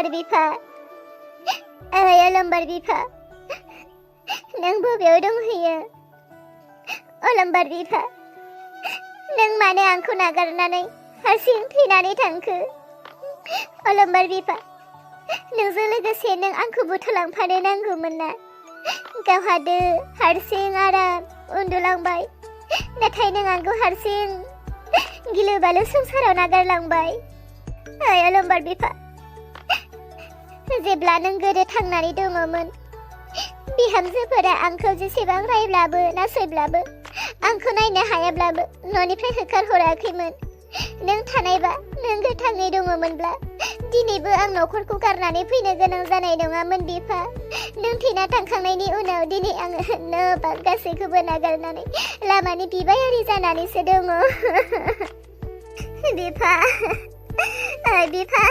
अलंबार बिफा अलंबार बिफा नों बबेयाव दंहैयो अलंबार बिफा नों मानो आंखौ नागारनानै हारसिं थैनानै थांखो अलंबार बिफा नोंजों लोगोसे नों आंखौ बुथुलांफानो नांगौमोन ना गावहादो हारसिं आराम उन्दुलांबाय नाथाय नों आंखौ हारसिं गिलु बालु संसाराव नागारलांबाय अलंबार बिफा जेब्ला नों गोदो थांनानै दङमोन बिहामजोफोरा आंखौ जेसेबां रायब्लाबो नासयब्लाबो आंखौ नायनो हायाब्लाबो न'निफ्राय होखारहराखैमोन नों थानायबा नों गोथाङै दङमोनब्ला दिनैबो आं न'खरखौ गारनानै फैनो गोनां जानाय नङामोन बिफा नों थैना थांखांनायनि उनाव दिनै आङो न' बां गासैखौबो नागारनानै लामानि बिबायारि जानानैसो दङ बिफा बिफा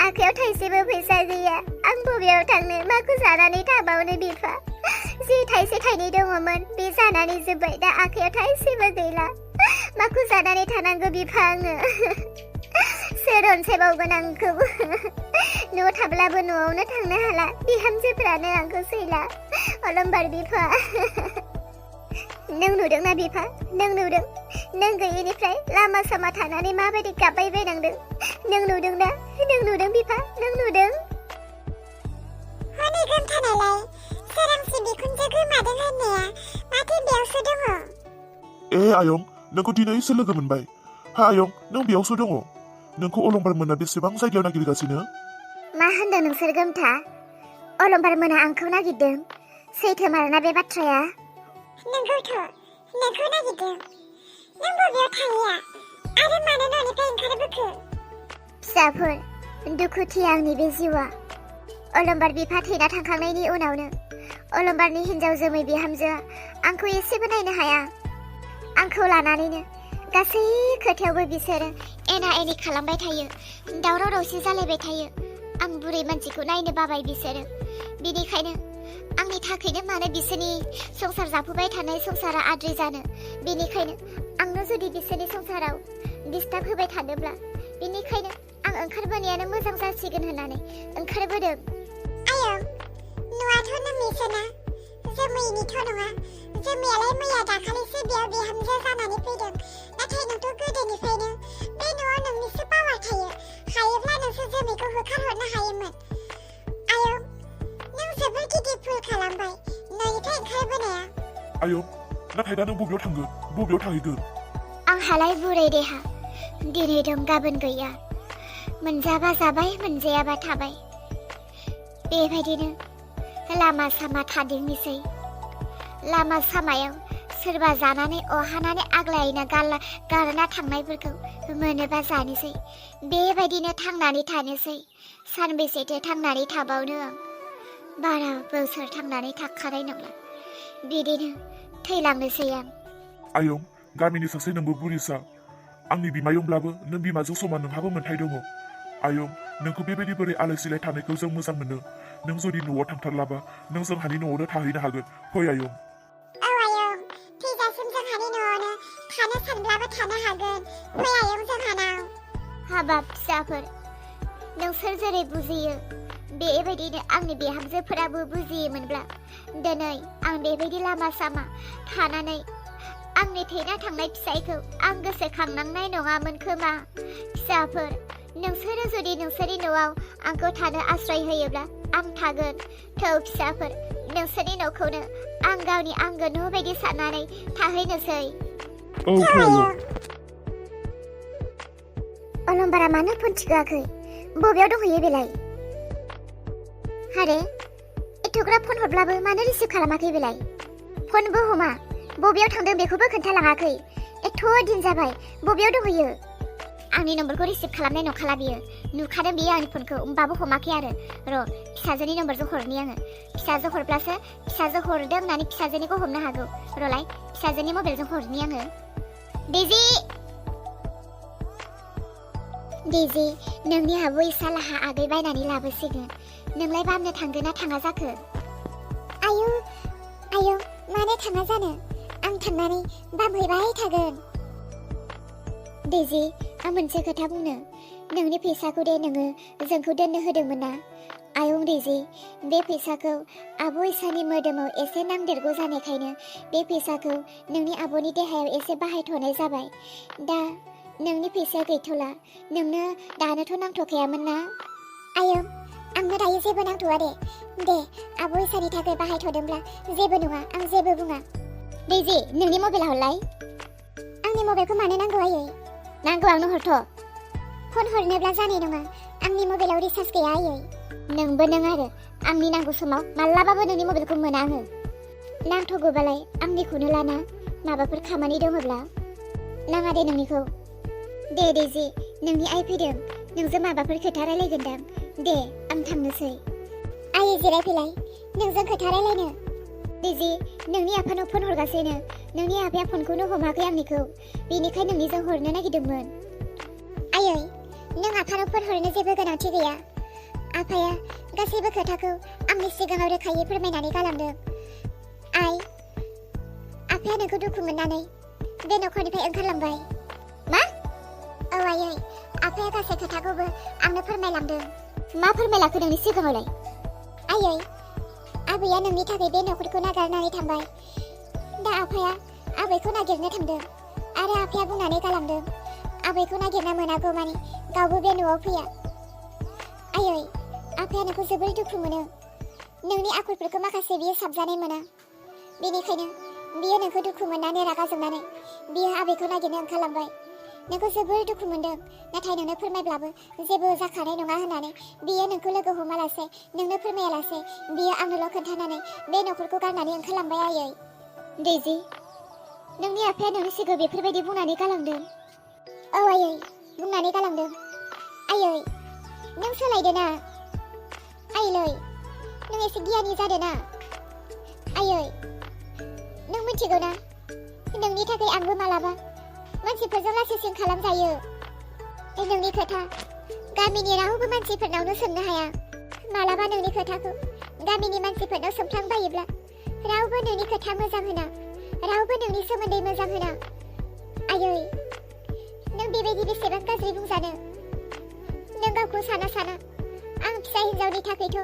आखायाव थाइसेबो फैसा गैया आं बबेयाव थांनो माखौ जानानै थाबावनो बिफा जि थाइसे थाइनै दङमोन बे जानानै जोब्बाय दा आखायाव थाइसेबो गैला माखौ जानानै थानांगौ बिफा आङो सोर अनसायबावगोन आंखौ न'आव थाब्लाबो न'आवनो थांनो हाला बिहामजोफ्रानो आंखौ सैला अलंबार बिफा नों नुदोंना बिफा नों नुदों नों गैयैनिफ्राय लामा सामा थानानै माबायदि गाबबाय बायनांदों नों नुदोंना नों नुदों बिफा नों नुदों हनै गोमथानायलाय सोरांसि बिखुनजो गोमादों होननाया माथो बेयावसो दङ आयं नोंखौ दिनैसो लोगो मोनबाय हा आयं नों बेयावसो दङ नोंखौ अलंबार मोना बेसेबां जायगायाव नागिरगासिनो मा होनदों नोंसोर गोमथा अलंबार मोना आंखौ नागिरदों सैथो मारना बे बाथ्राया नोंगौथ' नोंखौ नागिरदों नों बबेयाव थाहैया आरो मानो न'निफ्राय ओंखारबोखो फिसाफोर दुखुथिया आंनि बे जिउआ अलंबार बिफा थैना थांखांनायनि उनावनो अलंबारनि हिन्जाव जोमै बिहामजोआ आंखौ एसेबो नायनो हाया आंखौ लानानैनो गासै खोथायावबो बिसोरो एना एनि खालामबाय थायो दावराव दावसि जालायबाय थायो आं बुरै मानसिखौ नायनो बाबाय बिसोरो बिनिखायनो आंनि थाखायनो मानो बिसोरनि संसार जाफुबाय थानाय संसारा आद्रि जानो बेनिखायनो आंनो जुदि बिसोरनि संसाराव डिस्टार्ब होबाय थादोंब्ला बेनिखायनो आं ओंखारबोनायानो मोजां जासिगोन होननानै ओंखारबोदों आयं न'आथ' नोंनिसोना जोमैनिथ' नङा जोमैयालाय मैया दाखालिसो बेयाव बिहामजो जानानै फैदों नाथाय नोंथ' गोदोनिफ्रायनो बे न'आव नोंनिसो पावार थायो हायोब्ला नोंसो जोमैखौ होखारहरनो हायोमोन आयं नों जोबोर गिदिर भुल खालामबाय न'निफ्राय ओंखारबोनाया आयं नाथाय दा नों बबेयाव थांगोन बबेयाव थाहैगोन आंहालाय बुरै देहा दिनै दं गाबोन गैया मोनजाबा जाबाय मोनजायाबा थाबाय बेबायदिनो लामा सामा थादोंनिसै लामा सामायाव सोरबा जानानै अहानानै आग्लायना गारना थांनायफोरखौ मोनोबा जानोसै बेबायदिनो थांनानै थानोसै सानबेसेथो थांनानै थाबावनो आं बारा बोसोर थांनानै थाखानाय नंला बिदिनो थैलांनोसै आं आयं गामिनि सासे नोंबो बुरिसा आंनि बिमायंब्लाबो नों बिमाजों समान नोंहाबो मोन्थाय दङ आयं नोंखौ बेबायदि बोरै आलाय सिलाय थानायखौ जों मोजां मोनो नों जुदि न'आव थांथारलाबा नों जोंहानि न'आवनो थाहैनो हागोन फै आयं औ आयं थैजासिम जोंहानि न'आवनो थानो सानब्लाबो थानो हागोन फै आयं जोंहानाव हाबाब फिसाफोर नोंसोर जेरै बुजियो बेबायदिनो आंनि बिहामजोफोराबो बुजियोमोनब्ला दिनै आं बेबायदि लामा सामा थानानै आंनि थैना थांनाय फिसायखौ आं गोसोखांनांनाय नङामोन खोमा फिसाफोर नोंसोरो जुदि नोंसोरनि न'आव आंखौ थानो आश्रय होयोब्ला आं थागोन थौ फिसाफोर नोंसोरनि न'खौनो आं गावनि आंगो न' बायदि साननानै थाहैनोसै औ आयं अलंबारा मानो फन थिखोआखै बबेयाव दंहैयो बेलाय हारे एथ'ग्राब फन हरब्लाबो मानो रिसिभ खालामाखै बेलाय फनबो हमा बबेयाव थांदों बेखौबो खोन्थालाङाखै एथ' दिन जाबाय बबेयाव दंहैयो आंनि नम्बरखौ रिसिभ खालामनाय नंखाला बियो नुखादों बियो आंनि फनखौ होमबाबो हमाखै आरो र' फिसाजोनि नम्बरजों हरनि आङो फिसाजो हरब्लासो फिसाजो हरदों होननानै फिसाजोनिखौ हमनो हागौ र'लाय फिसाजोनि मबाइलजों हरनि आङो डेजि नोंनि आबै सालाहा आगै बायनानै लाबोसिगोन नोंलाय बामनो थांगोन ना थाङा जाखो आयौ मानो थाङा जानो आं थांनानै बामहैबाय थागोन डेजि आं मोनसे खोथा बुंनो नोंनि फैसाखौ दे नोङो जोंखौ दोननो होदोंमोन ना आयं दैजि बे फैसाखौ आब' इसानि मोदोमाव एसे नांदेरगौ जानायखायनो बे फैसाखौ नोंनि आब'नि देहायाव एसे बाहायथ'नाय जाबाय दा नोंनि फैसाया गैथ'ला नोंनो दानोथ' नांथ'खायामोन ना आयं आंनो दायो जेबो नांथ'आ दे आब' इसानि थाखाय बाहायथ'दोंब्ला जेबो नङा आं जेबो बुङा दैजि नोंनि मबाइला हरलाय आंनि मबाइलखौ मानो नांगौ आयै नांगौ आंनो हरथ' फन हरनोब्ला जानाय नङा आंनि मबाइलाव रिसार्ज गैया आयै नोंबो नों आरो आंनि नांगौ समाव मालाबाबो नोंनि मबाइलखौ मोना आङो नांथ'गौबालाय आंनिखौनो लाना माबाफोर खामानि दङब्ला नाङा दे नोंनिखौ दे दैजि नोंनि आइ फैदों नोंजों माबाफोर खोथा रायलायगोनदां दे आं थांनोसै आयै जिरायफैलाय नोंजों खोथा रायलायनो दैजि नोंनि आफानाव फन हरगासिनो नोंनि आफाया फनखौनो हमाखै आंनिखौ बेनिखायनो नोंनिजों हरनो नागिरदोंमोन आयै नों आफानाव फन हरनो जेबो गोनांथि गैया आफाया गासैबो खोथाखौ आंनि सिगाङाव रोखायै फोरमायनानै गालांदों आफाया नोंखौ दुखु मोननानै बे न'खरनिफ्राय ओंखारलांबाय मा औ आयै आफाया गासै खोथाखौबो आंनो फोरमायलांदों मा फोरमायलांखो नोंनि सिगाङावलाय आयै आबैया नोंनि थाखाय बे न'खरखौ नागारनानै थांबाय दा आफाया आबैखौ नागिरनो थांदों आरो आफाया बुंनानै गालांदों आबैखौ नागिरना मोनागौ मानि गावबो बे न'आव फैया आयै आफाया नोंखौ जोबोर दुखु मोनो नोंनि आखलफोरखौ माखासे बियो साबजानाय मोना बेनिखायनो बियो नोंखौ दुखु मोननानै रागा जोंनानै बियो आबैखौ नागिरनो ओंखारलांबाय नोंखौ जोबोर दुखु मोनदों नाथाय नोंनो फोरमायब्लाबो जेबो जाखानाय नङा होननानै बियो नोंखौ लोगो हमालासे नोंनो फोरमायालासे बियो आंनोल' खोन्थानानै बे न'खरखौ गारनानै ओंखारलांबाय आयै दैजि नोंनि आफाया नोंनि सिगाङाव बेफोरबायदि बुंनानै गालांदों औ आयै बुंनानै गालांदों आयै नों सोलायदो ना आइलै नों एसे गियानि जादो ना आयै नों मिथिगौ ना नोंनि थाखाय आंबो मालाबा मानसिफोरजों लासिंसिं खालामजायो नोंनि खोथा गामिनि रावबो मानसिफोरनावनो सोंनो हाया मालाबा नोंनि खोथाखौ गामिनि मानसिफोरनाव सोंफ्लांबायोब्ला रावबो नोंनि खोथा मोजां होना रावबो नोंनि सोमोन्दै मोजां होना आयै नों बेबायदि बेसेबां गाज्रि बुंजानो नों गावखौ साना आं फिसा हिन्जावनि थाखायथ'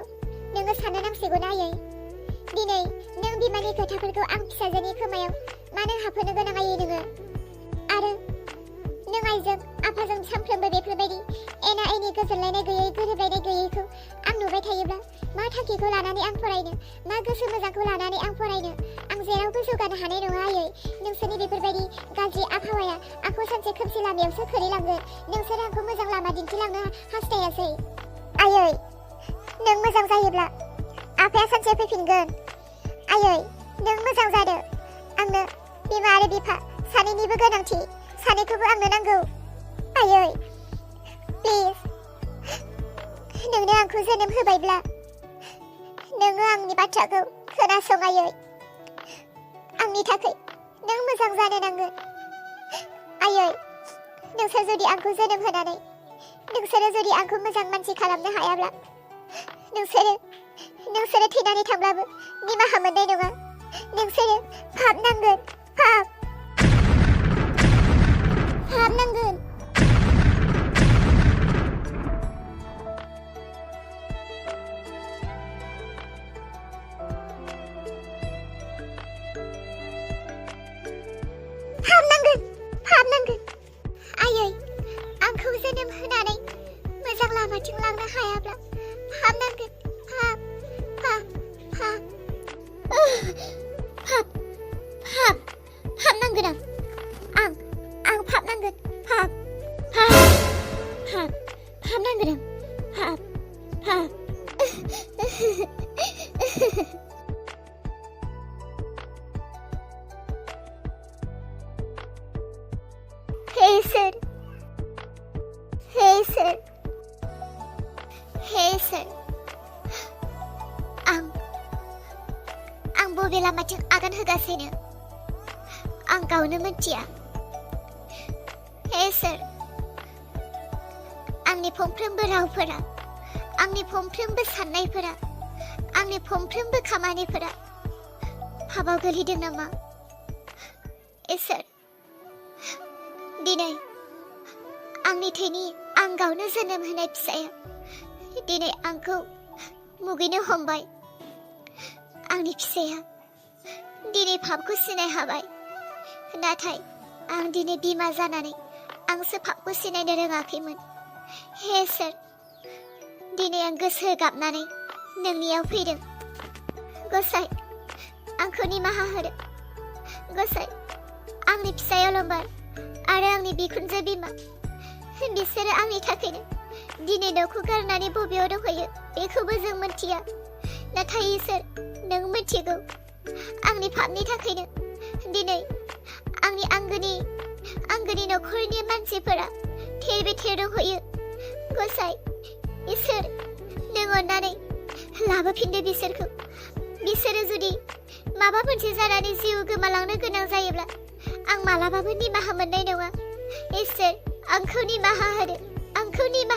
नोङो साननो नांसिगौ ना आयै दिनै नों बिमानि खोथाफोरखौ आं फिसाजोनि खोमायाव मानो हाबहोनो गोनां आयै नोङो आरो नों आइजों आफाजों सानफ्रोमबो बेफोरबायदि एना एनि गोजोनलायनाय गैयै गोरोबलायनाय गैयैखौ आं नुबाय थायोब्ला मा थांखिखौ लानानै आं फरायनो मा गोसो मोजांखौ लानानै आं फरायनो आं जेरावबो जौगानो हानाय नङा आयै नोंसोरनि बेफोरबायदि गाज्रि आबहावाया आंखौ सानसे खोमसि लामायावसो खोलैलांगोन नोंसोर आंखौ मोजां लामा दिन्थिलांनो हास्थायासै आयै नों मोजां जायोब्ला आफाया सानसे फैफिनगोन आयै नों मोजां जादो आंनो बिमा आरो बिफा सानैनिबो गोनांथि सानैखौबो आंनो नांगौ आयै प्लिज नोंनो आंखौ जोनोम होबायब्ला नोङो आंनि बाथ्राखौ खोनासं आयै आंनि थाखाय नों मोजां जानो नांगोन आयै नोंसोर जुदि आंखौ जोनोम होनानै नोंसोरो जुदि आंखौ मोजां मानसि खालामनो हायाब्ला नोंसोरो थैनानै थांब्लाबो निमाहा मोननाय नङा नोंसोरो पाप नांगोन पाप नांगोन पाप नांगोन आयै आंखौ जोनोम होनानै मोजां लामाथिं लांनो हायाब्ला पाप नांगोन पाप नांगोन आं पाप नांगोन पाप नांगोन आं पाप Hey sir आं बबे लामाथिं आगान होगासिनो आं गावनो मिथिया हे सर आंनि फंफ्रोमबो रावफोरा आंनि फंफ्रोमबो साननायफोरा आंनि फंफ्रोमबो खामानिफोरा पापाव गोलैदों नामा इसोर दिनै आंनि थैनि आं गावनो जोनोम होनाय फिसाया दिनै आंखौ मुगैनो हमबाय। आंनि फिसाया दिनै पापखौ सिनाय हाबाय, नाथाय आं दिनै बिमा जानानै आंसो पापखौ सिनायनो रोङाखैमोन। हे इसोर, दिनै आं गोसो गाबनानै नोंनियाव फैदों। गसाइ, आंखौ निमाहा होदो। गसाइ, आंनि फिसाय अलंबार आरो आंनि बिखुनजो बिमा बिसोरो आंनि थाखायनो दिनै न'खौ गारनानै बबेयाव दंहैयो बेखौबो जों मिथिया, नाथाय इसोर नों मिथिगौ। आंनि पापनि थाखायनो दिनै आंनि आंगोनि न'खरनि मानसिफोरा थेर बेथेर दंहैयो। गसाइ, इसोर नों अननानै लाबोफिनदो बिसोरखौ। बिसोरो जुदि माबा मोनसे जानानै जिउ गोमालांनो गोनां जायोब्ला आं मालाबाबो निमाहा मोननाय नङा। इसोर आंखौ निमाहा होदो, आंखौ निमाहा